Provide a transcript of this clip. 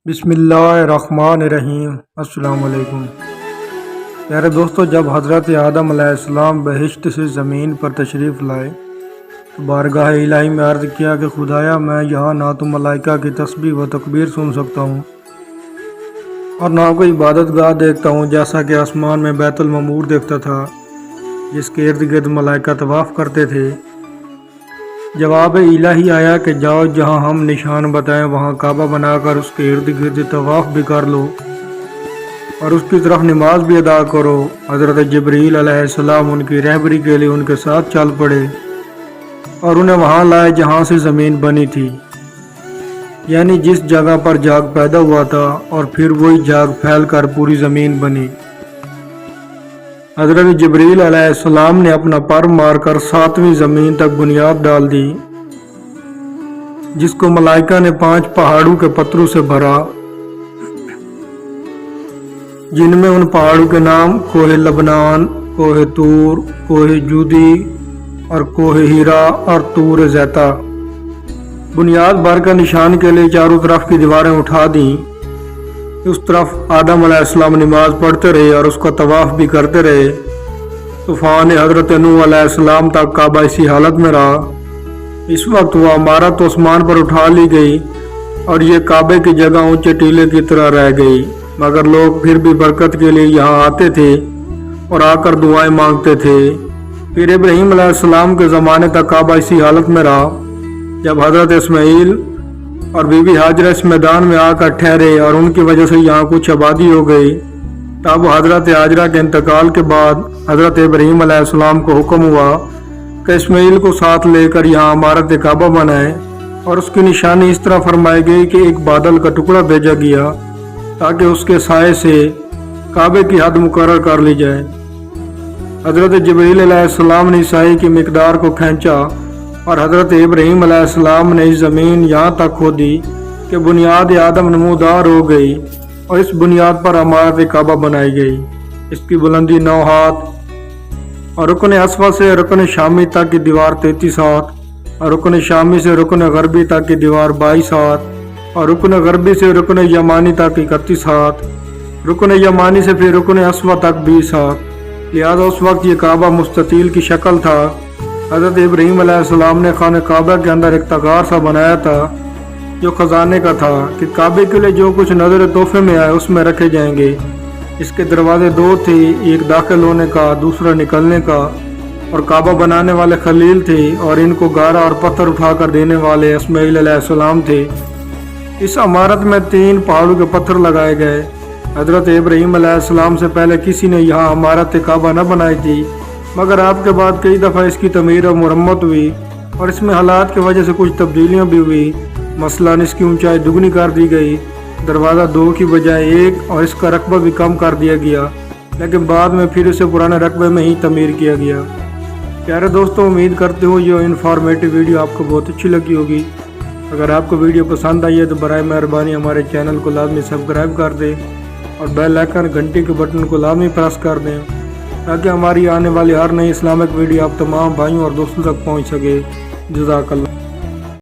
بسم اللہ الرحمن الرحیم۔ السلام علیکم پیارے دوستو، جب حضرت آدم علیہ السلام بہشت سے زمین پر تشریف لائے تو بارگاہ الہی میں عرض کیا کہ خدایا، میں یہاں نہ تو ملائکہ کی تسبیح و تکبیر سن سکتا ہوں اور نہ کوئی عبادت گاہ دیکھتا ہوں جیسا کہ آسمان میں بیت المعمور دیکھتا تھا جس کے ارد گرد ملائکہ طواف کرتے تھے۔ جواب الہی آیا کہ جاؤ، جہاں ہم نشان بتائیں وہاں کعبہ بنا کر اس کے ارد گرد طواف بھی کر لو اور اس کی طرف نماز بھی ادا کرو۔ حضرت جبریل علیہ السلام ان کی رہبری کے لیے ان کے ساتھ چل پڑے اور انہیں وہاں لائے جہاں سے زمین بنی تھی، یعنی جس جگہ پر جاگ پیدا ہوا تھا، اور پھر وہی جاگ پھیل کر پوری زمین بنی۔ حضرت جبریل علیہ السلام نے اپنا پر مار کر 7ویں زمین تک بنیاد ڈال دی، جس کو ملائکہ نے 5 پہاڑوں کے پتھروں سے بھرا، جن میں ان پہاڑوں کے نام کوہ لبنان، کوہ طور، کوہ جودی اور کوہ ہیرا اور طور زیتہ۔ بنیاد بھر کا نشان کے لیے چاروں طرف کی دیواریں اٹھا دیں۔ اس طرف آدم علیہ السلام نماز پڑھتے رہے اور اس کا طواف بھی کرتے رہے۔ طوفان حضرت نوح علیہ السلام تک کعبہ اسی حالت میں رہا۔ اس وقت وہ عمارت آسمان پر اٹھا لی گئی اور یہ کعبے کی جگہ اونچے ٹیلے کی طرح رہ گئی، مگر لوگ پھر بھی برکت کے لیے یہاں آتے تھے اور آ کر دعائیں مانگتے تھے۔ پھر ابراہیم علیہ السلام کے زمانے تک کعبہ اسی حالت میں رہا۔ جب حضرت اسماعیل اور بی بی ہاجرہ اس میدان میں آ کر ٹھہرے اور ان کی وجہ سے یہاں کچھ آبادی ہو گئی، تب حضرت ہاجرہ کے انتقال کے بعد حضرت ابراہیم علیہ السلام کو حکم ہوا کہ اسماعیل کو ساتھ لے کر یہاں عمارت کعبہ بنائے، اور اس کی نشانی اس طرح فرمائی گئی کہ ایک بادل کا ٹکڑا بھیجا گیا تاکہ اس کے سائے سے کعبے کی حد مقرر کر لی جائے۔ حضرت جبریل علیہ السلام نے سائے کی مقدار کو کھینچا اور حضرت ابراہیم علیہ السلام نے اس زمین یہاں تک کھودی کہ بنیاد آدم نمودار ہو گئی، اور اس بنیاد پر عمارت کعبہ بنائی گئی۔ اس کی بلندی 9 ہاتھ اور رکن اسفل سے رکن شامی تک کی دیوار 33 ہاتھ، اور رکن شامی سے رکن غربی تک کی دیوار 22 ہاتھ، اور رکن غربی سے رکن یمانی تک 31 ہاتھ، رکن یمانی سے پھر رکن اسفل تک 20 ہاتھ۔ لہذا اس وقت یہ کعبہ مستطیل کی شکل تھا۔ حضرت ابراہیم علیہ السلام نے خانہ کعبہ کے اندر ایک تغار سا بنایا تھا جو خزانے کا تھا، کہ کعبے کے لیے جو کچھ نظر تحفے میں آئے اس میں رکھے جائیں گے۔ اس کے دروازے 2 تھے، ایک داخل ہونے کا، دوسرا نکلنے کا، اور کعبہ بنانے والے خلیل تھے، اور ان کو گارا اور پتھر اٹھا کر دینے والے اسماعیل علیہ السلام تھے۔ اس عمارت میں 3 پہاڑوں کے پتھر لگائے گئے۔ حضرت ابراہیم علیہ السلام سے پہلے کسی نے یہاں عمارت کعبہ نہ بنائی تھی، مگر آپ کے بعد کئی دفعہ اس کی تعمیر اور مرمت ہوئی، اور اس میں حالات کی وجہ سے کچھ تبدیلیاں بھی ہوئی۔ مثلاً اس کی اونچائی دگنی کر دی گئی، دروازہ 2 کی بجائے 1، اور اس کا رقبہ بھی کم کر دیا گیا، لیکن بعد میں پھر اسے پرانے رقبے میں ہی تعمیر کیا گیا۔ پیارے دوستوں، امید کرتے ہوں یہ انفارمیٹو ویڈیو آپ کو بہت اچھی لگی ہوگی۔ اگر آپ کو ویڈیو پسند آئی ہے تو برائے مہربانی ہمارے چینل کو لازمی سبسکرائب کر دیں اور بیل آئیکن گھنٹی کے بٹن کو لازمی پریس کر دیں تاکہ ہماری آنے والی ہر نئی اسلامک ویڈیو آپ تمام بھائیوں اور دوستوں تک پہنچ سکے۔ جزاک اللہ۔